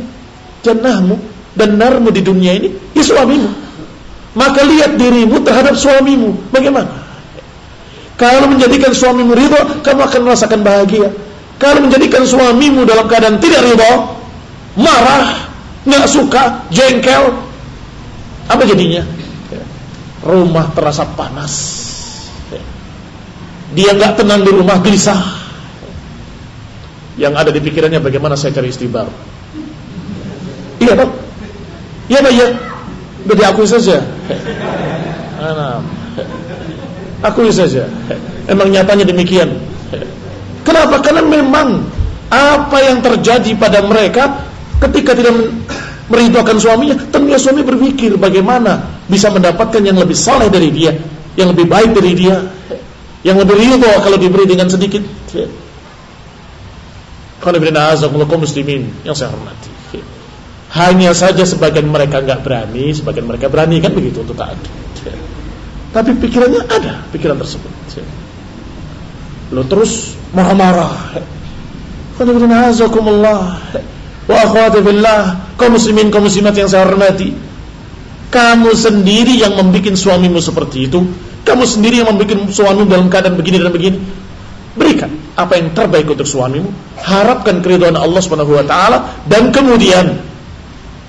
jannahmu dan narmu di dunia ini ya suamimu. Maka lihat dirimu terhadap suamimu bagaimana. Kalau menjadikan suamimu ridho, kamu akan merasakan bahagia. Kalau menjadikan suamimu dalam keadaan tidak ridho, marah, nggak suka, jengkel, apa jadinya? Rumah terasa panas. Dia nggak tenang di rumah, gelisah. Yang ada di pikirannya bagaimana saya cari istri baru. Iya Pak. Iya Pak, ya. Udah diakui saja. Akui saja. Emang nyatanya demikian. Kenapa? Karena memang apa yang terjadi pada mereka ketika tidak meridhokan suaminya, tentunya suami berpikir bagaimana bisa mendapatkan yang lebih saleh dari dia, yang lebih baik dari dia, yang lebih ridho kalau diberi dengan sedikit. Qul kaum muslimin yang saya hormati. Hanya saja sebagian mereka enggak berani, sebagian mereka berani, kan begitu untuk taat. Tapi pikirannya ada, pikiran tersebut. Lo terus marah-marah. Qul wa akhwati billah, kaum muslimin kaum muslimat yang saya hormati. Kamu sendiri yang membuat suamimu seperti itu. Kamu sendiri yang membuat suamimu dalam keadaan begini dan begini. Berikan apa yang terbaik untuk suamimu, harapkan keridhaan Allah Subhanahu wa taala, dan kemudian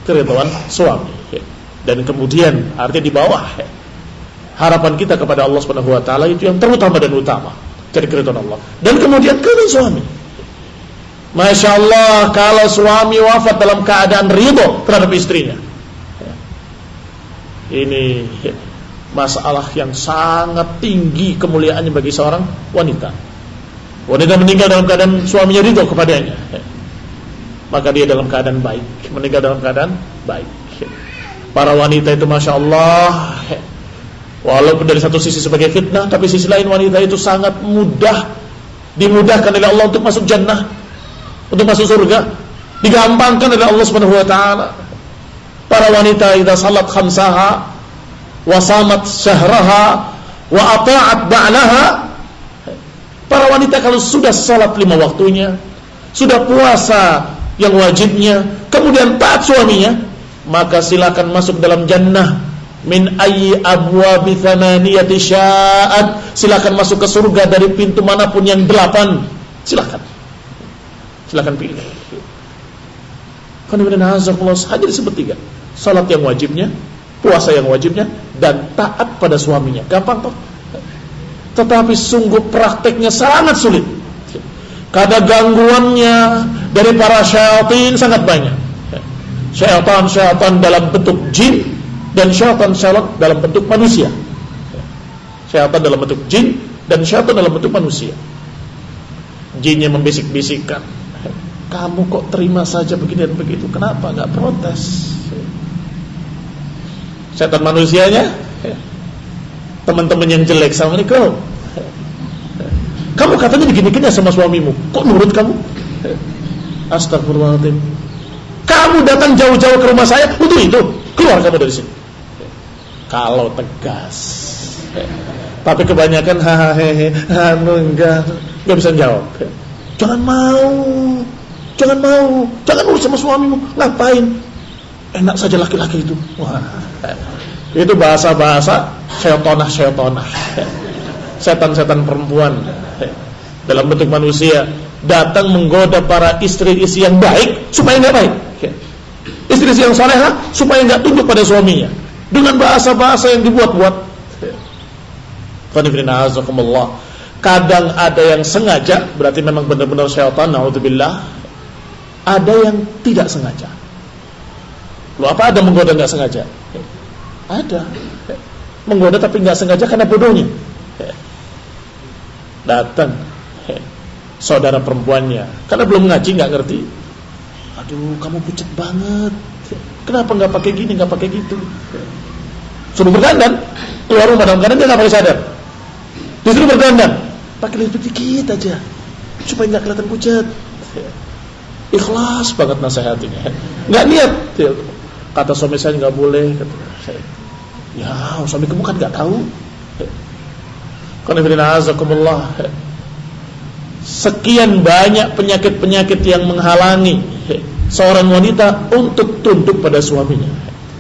keridhaan suami. Dan kemudian artinya di bawah harapan kita kepada Allah Subhanahu wa taala itu yang terutama dan utama, cari keridhaan Allah. Dan kemudian keridhaan suami. Masya Allah, kalau suami wafat dalam keadaan ridho terhadap istrinya, ini masalah yang sangat tinggi kemuliaannya bagi seorang wanita. Wanita meninggal dalam keadaan suaminya ridho kepadanya, maka dia dalam keadaan baik, meninggal dalam keadaan baik. Para wanita itu Masya Allah, walaupun dari satu sisi sebagai fitnah, tapi sisi lain wanita itu sangat mudah, dimudahkan oleh Allah untuk masuk jannah, untuk masuk surga, digampangkan oleh Allah Subhanahu wa taala. Para wanita idza salat khamsaha wa samat syahraha wa ata'at ba'laha, para wanita kalau sudah salat 5 waktunya, sudah puasa yang wajibnya, kemudian taat suaminya, maka silakan masuk dalam jannah min ayyi abwabi thamaniyati sya'at. Silakan masuk ke surga dari pintu manapun yang 8. Silakan pilih. Hadir sepertiga, salat yang wajibnya, puasa yang wajibnya, dan taat pada suaminya. Gampang toh? Tetapi sungguh prakteknya sangat sulit. Karena gangguannya dari para syaitan sangat banyak. Syaitan dalam bentuk jin, dan syaitan dalam bentuk manusia. Syaitan dalam bentuk jin, dan syaitan dalam bentuk manusia. Jinnya membisik-bisikkan, kamu kok terima saja begini dan begitu, kenapa gak protes? Syaitan manusianya, teman-teman yang jelek, assalamualaikum, kamu katanya begini-begini sama suamimu, kok nurut kamu? Astagfirullahaladzim, kamu datang jauh-jauh ke rumah saya untuk itu, keluar kamu dari sini. Kalau tegas, tapi kebanyakan enggak bisa jawab. Jangan mau, jangan urus sama suamimu, ngapain? Enak saja laki-laki itu. Wah, itu bahasa-bahasa syaitanah, setan-setan perempuan dalam bentuk manusia datang menggoda para istri-istri yang baik supaya nggak baik, istri-istri yang salehah supaya nggak tunduk pada suaminya dengan bahasa-bahasa yang dibuat-buat. Kadang ada yang sengaja, berarti memang benar-benar syaitan, naudzubillah. Ada yang tidak sengaja. Loh, apa ada menggoda nggak sengaja? Ada menggoda tapi nggak sengaja karena bodohnya. Datang saudara perempuannya karena belum ngaji, nggak ngerti. Aduh, kamu pucat banget. Kenapa nggak pakai gini, nggak pakai gitu? Suruh berdandan, keluar rumah dalam keadaan dia nggak pakai sadar. Disuruh berdandan, pakai lipstick dikit aja supaya nggak kelihatan pucat. Ikhlas banget nasihatinya, nggak niat. Kata suami saya nggak boleh. Ya, suami kamu kan nggak tahu. Sekian banyak penyakit-penyakit yang menghalangi seorang wanita untuk tunduk pada suaminya.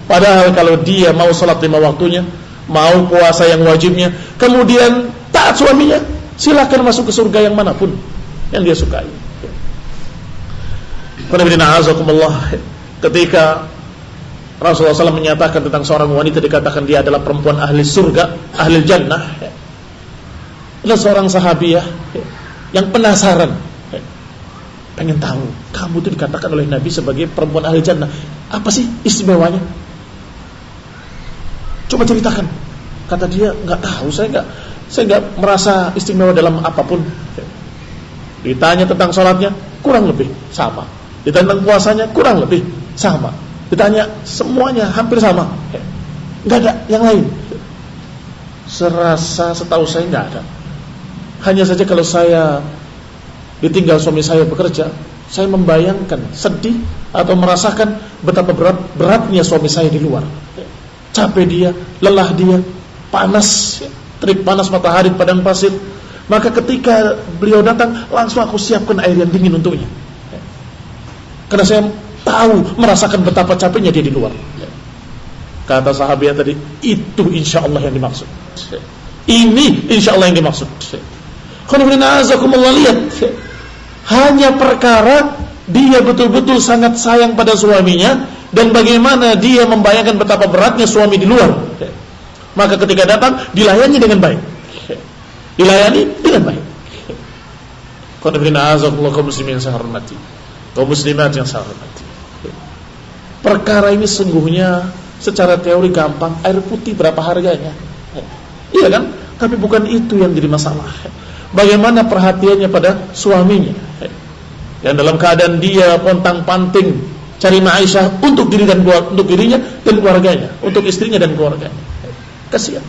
Padahal kalau dia mau salat 5 waktunya, mau puasa yang wajibnya, kemudian taat suaminya, silakan masuk ke surga yang manapun yang dia sukai. ketika Rasulullah SAW menyatakan tentang seorang wanita, dikatakan dia adalah perempuan ahli surga, ahli jannah. Ada seorang sahabiah yang penasaran, pengen tahu, kamu itu dikatakan oleh Nabi sebagai perempuan ahli jannah, apa sih istimewanya? Coba ceritakan. Kata dia, nggak tahu, saya nggak merasa istimewa dalam apapun. Ditanya tentang sholatnya, kurang lebih sama. Ditanya tentang puasanya, kurang lebih sama. Ditanya semuanya hampir sama, nggak ada yang lain. Serasa setahu saya nggak ada. Hanya saja kalau saya ditinggal suami saya bekerja, saya membayangkan sedih atau merasakan betapa beratnya suami saya di luar. Capek dia, lelah dia, panas, terik panas matahari di padang pasir. Maka ketika beliau datang, langsung aku siapkan air yang dingin untuknya. Karena saya tahu, merasakan betapa capeknya dia di luar. Kata sahabat tadi, itu insya Allah yang dimaksud. Ini insya Allah yang dimaksud. Lihat, hanya perkara dia betul-betul sangat sayang pada suaminya, dan bagaimana dia membayangkan betapa beratnya suami di luar. Maka ketika datang, dilayani dengan baik. Dilayani dengan baik. Kaum muslimin yang saya hormati, kaum muslimat yang saya hormati, perkara ini sungguhnya secara teori gampang, air putih berapa harganya, iya kan? Tapi bukan itu yang jadi masalah. Bagaimana perhatiannya pada suaminya, yang dalam keadaan dia pontang-panting cari maisha untuk dirinya dan keluarganya, untuk istrinya dan keluarganya. Kasihan.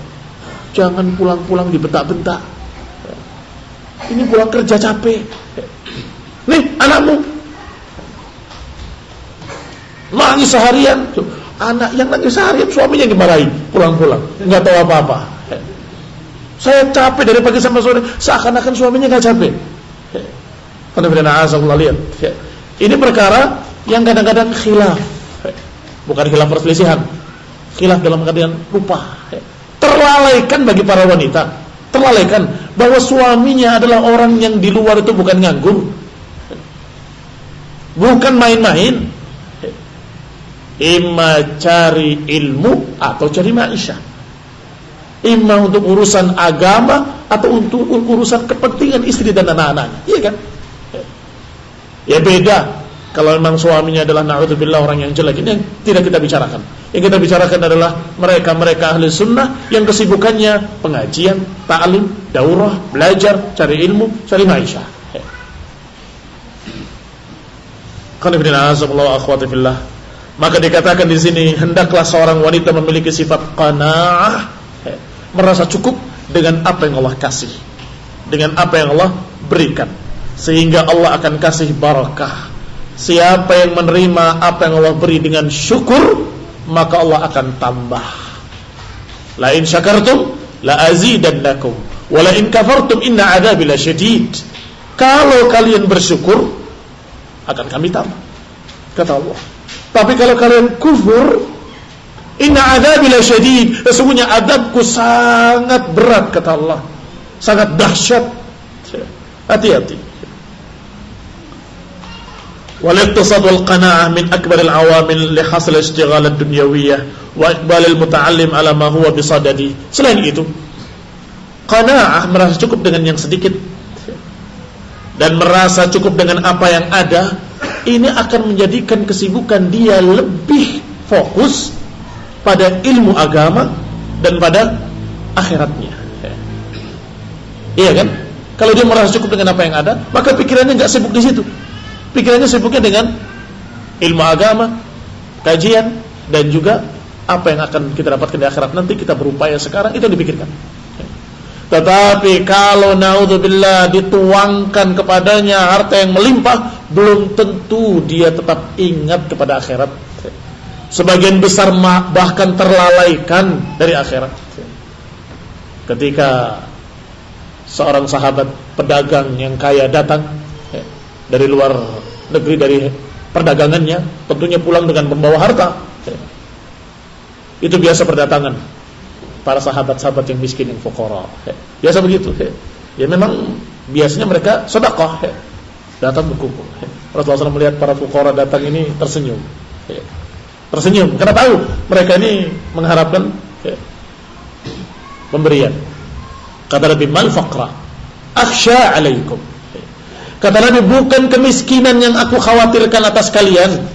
Jangan pulang-pulang dibentak-bentak. Ini pulang kerja capek. Nih anakmu nangis seharian. Anak yang nangis seharian, suaminya yang dimarahi pulang-pulang, nggak tahu apa-apa. Saya capek dari pagi sampai sore, seakan-akan suaminya nggak capek. Lihat, ini perkara yang kadang-kadang khilaf, bukan khilaf perselisihan, khilaf dalam keadaan lupa. Terlalaikan bagi para wanita, terlalaikan bahwa suaminya adalah orang yang di luar itu bukan nganggur, bukan main-main. Imma cari ilmu atau cari maisha, imma untuk urusan agama atau untuk urusan kepentingan istri dan anak-anaknya, iya kan? Ya beda kalau memang suaminya adalah na'udzubillah orang yang jelek. Ini yang tidak kita bicarakan. Yang kita bicarakan adalah mereka ahli sunnah yang kesibukannya pengajian, ta'lim, daurah, belajar, cari ilmu, cari maisha. Maka dikatakan di sini, hendaklah seorang wanita memiliki sifat qanaah, merasa cukup dengan apa yang Allah kasih, dengan apa yang Allah berikan, sehingga Allah akan kasih barakah. Siapa yang menerima apa yang Allah beri dengan syukur, maka Allah akan tambah. La in syakartum la azidannakum wa la in kafartum inna adzabi lasyadid. Kalau kalian bersyukur, akan kami tambah, kata Allah. Tapi kalau kalian kufur, inna adzabi lasyadid, sesungguhnya adabku sangat berat, kata Allah, sangat dahsyat. Hati-hati. والاقتصاد والقناعة من أكبر العوامل لحصل الاشتغال الدنيوية وإقبال المتعلم على ما هو بصدده. Selain itu, qanaah, merasa cukup dengan yang sedikit dan merasa cukup dengan apa yang ada, ini akan menjadikan kesibukan dia lebih fokus pada ilmu agama dan pada akhiratnya. Iya kan? Kalau dia merasa cukup dengan apa yang ada, maka pikirannya nggak sibuk di situ. Pikirannya sibuknya dengan ilmu agama, kajian, dan juga apa yang akan kita dapatkan di akhirat nanti. Kita berupaya sekarang, itu dipikirkan. Tetapi kalau naudzubillah dituangkan kepadanya harta yang melimpah, belum tentu dia tetap ingat kepada akhirat. Sebagian besar bahkan terlalaikan dari akhirat. Ketika seorang sahabat pedagang yang kaya datang dari luar negeri, dari perdagangannya, tentunya pulang dengan membawa harta. Itu biasa berdatangan para sahabat-sahabat yang miskin, yang fuqara. Biasa begitu. Ya memang biasanya mereka sedekah, datang berkumpul. Rasulullah SAW melihat para fuqara datang ini tersenyum. Tersenyum karena tahu mereka ini mengharapkan pemberian. Kata Nabi, mal faqra akhsha alaikum. Kata Nabi, bukan kemiskinan yang aku khawatirkan atas kalian.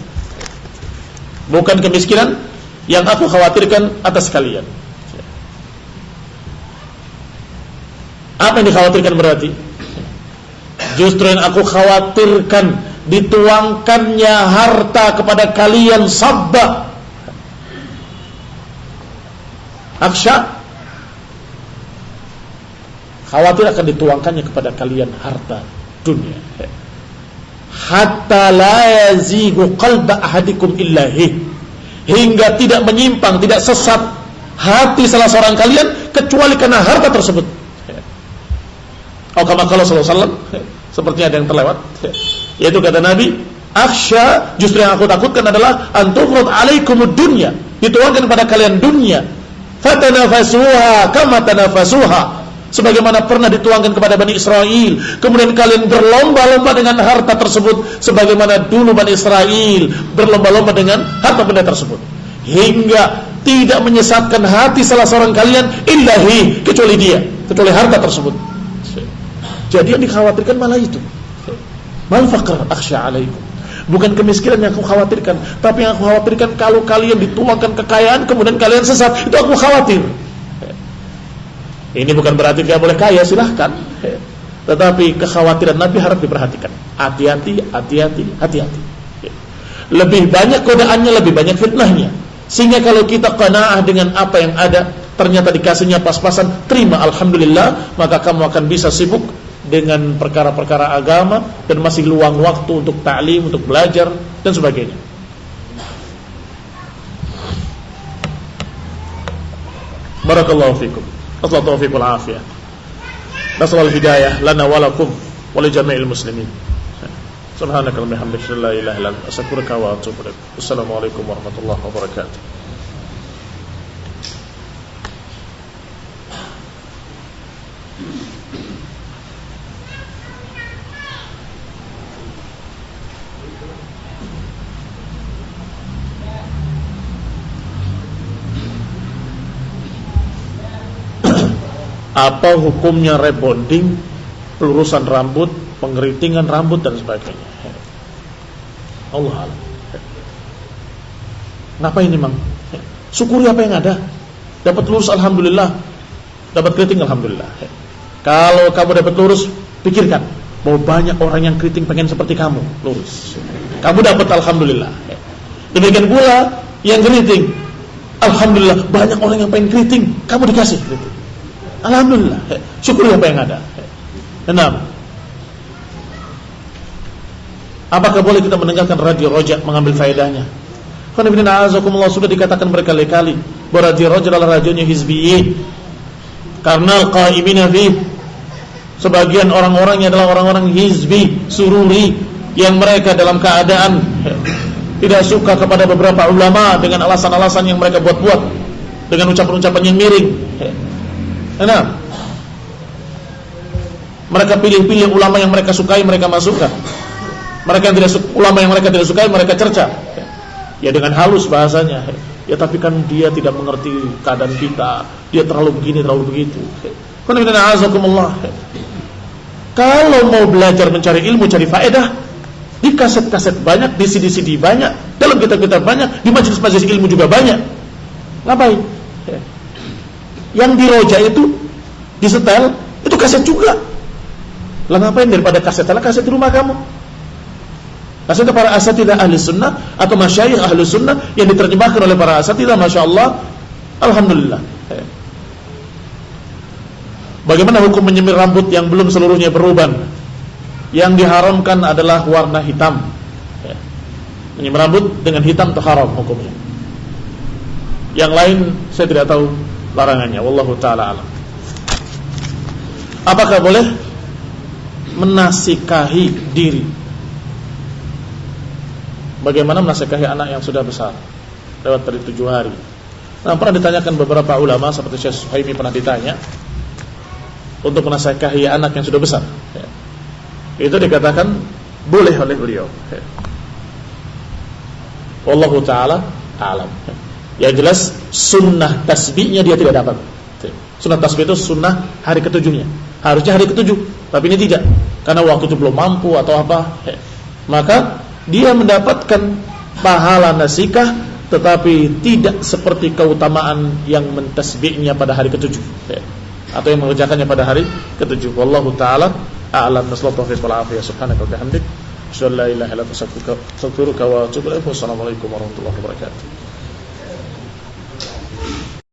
Bukan kemiskinan yang aku khawatirkan atas kalian. Apa yang dikhawatirkan berarti? Justru yang aku khawatirkan dituangkannya harta kepada kalian sabba. Aksya, khawatir akan dituangkannya kepada kalian harta dunia. Hatta la yazigu qalba ahadikum illahi, hingga tidak menyimpang, tidak sesat hati salah seorang kalian kecuali karena harta tersebut. Kama qala sallallahu alaihi wasallam, seperti ada yang terlewat, yaitu kata Nabi, akhsha, justru yang aku takutkan adalah antufrad alaikumud dunya, dituangkan kepada kalian dunia, fatanafasuha kama tanafasuha, sebagaimana pernah dituangkan kepada Bani Israel, kemudian kalian berlomba-lomba dengan harta tersebut sebagaimana dulu Bani Israel berlomba-lomba dengan harta benda tersebut, hingga tidak menyesatkan hati salah seorang kalian illahi, kecuali harta tersebut. Jadi yang dikhawatirkan malah itu. Mal faqr akhsha alaikum. Bukan kemiskinan yang aku khawatirkan, tapi yang aku khawatirkan kalau kalian dituangkan kekayaan kemudian kalian sesat, itu aku khawatir. Ini bukan berarti tidak boleh kaya, silahkan. Tetapi kekhawatiran Nabi harus diperhatikan. Hati-hati, hati-hati, hati-hati. Lebih banyak godaannya, lebih banyak fitnahnya. Sehingga kalau kita qanaah dengan apa yang ada, ternyata dikasihnya pas-pasan, terima alhamdulillah, maka kamu akan bisa sibuk dengan perkara-perkara agama dan masih luang waktu untuk ta'lim, untuk belajar dan sebagainya. Barakallahu fikum. Assalamualaikum warahmatullahi wabarakatuh. Nasallahu hidayah lana wa lakum wa li jami'il muslimin. Subhanakallahumma wa bihamdika la ilaha illa anta astaghfiruka wa atubu ilaik. Wassalamualaikum warahmatullahi wabarakatuh. Apa hukumnya rebonding, pelurusan rambut, pengeritingan rambut dan sebagainya? Allah alam. Ngapain Mang? Syukuri apa yang ada. Dapat lurus alhamdulillah, dapat keriting alhamdulillah. Kalau kamu dapat lurus, pikirkan bahwa banyak orang yang keriting pengen seperti kamu lurus. Kamu dapat alhamdulillah. Demikian pula yang keriting, alhamdulillah banyak orang yang pengen keriting, kamu dikasih keriting. Alhamdulillah, syukuri apa yang ada. Enam. Apakah boleh kita mendengarkan radio Roja mengambil faedahnya? Karena sudah dikatakan berkali-kali bahwa radio Roja adalah radionya hizbiyin. Karena al-qaimina fi, sebagian orang-orangnya adalah orang-orang hizbi, sururi, yang mereka dalam keadaan tidak suka kepada beberapa ulama dengan alasan-alasan yang mereka buat-buat, dengan ucapan-ucapan yang miring. Nah, mereka pilih-pilih ulama yang mereka sukai, mereka masukkan. Mereka yang tidak suka, ulama yang mereka tidak sukai, mereka cerca. Ya dengan halus bahasanya. Ya tapi kan dia tidak mengerti keadaan kita. Dia terlalu begini, terlalu begitu. Kalau mau belajar mencari ilmu, cari faedah, di kaset-kaset banyak, di CD-CD banyak, dalam kitab-kitab banyak, di majelis-majelis ilmu juga banyak. Ngapain? Yang di Roja itu di setel itu kaset juga. Lah ngapain daripada kaset? Lah kaset di rumah kamu. Kaset para asatidzah ahli sunnah atau masyayikh ahli sunnah yang diterjemahkan oleh para asatidzah, masyaallah, alhamdulillah. Bagaimana hukum menyemir rambut yang belum seluruhnya beruban? Yang diharamkan adalah warna hitam. Menyemir rambut dengan hitam itu haram hukumnya. Yang lain saya tidak tahu larangannya, wallahu taala alam. Apakah boleh menasikahi diri? Bagaimana menasikahi anak yang sudah besar, lewat dari 7 hari? Nah, pernah ditanyakan beberapa ulama, seperti Syekh Suhaimi pernah ditanya untuk menasikahi anak yang sudah besar. Itu dikatakan boleh oleh beliau. Wallahu ta'ala a'lam. Ya jelas sunnah tasbihnya dia tidak dapat. Sunnah tasbih itu sunnah hari ketujuhnya. Harusnya hari ketujuh, tapi ini tidak. Karena waktu itu belum mampu atau apa. Maka dia mendapatkan pahala nasikah, tetapi tidak seperti keutamaan yang mentasbihnya pada hari ketujuh, atau yang mengerjakannya pada hari ketujuh. Wallahu ta'ala a'lam. Nasallahu taufiq wal afiyah. Subhanaka wa bihamdik, asyhadu an la ilaha illa anta astaghfiruka wa atubu ilaik. Wassalamualaikum warahmatullahi wabarakatuh.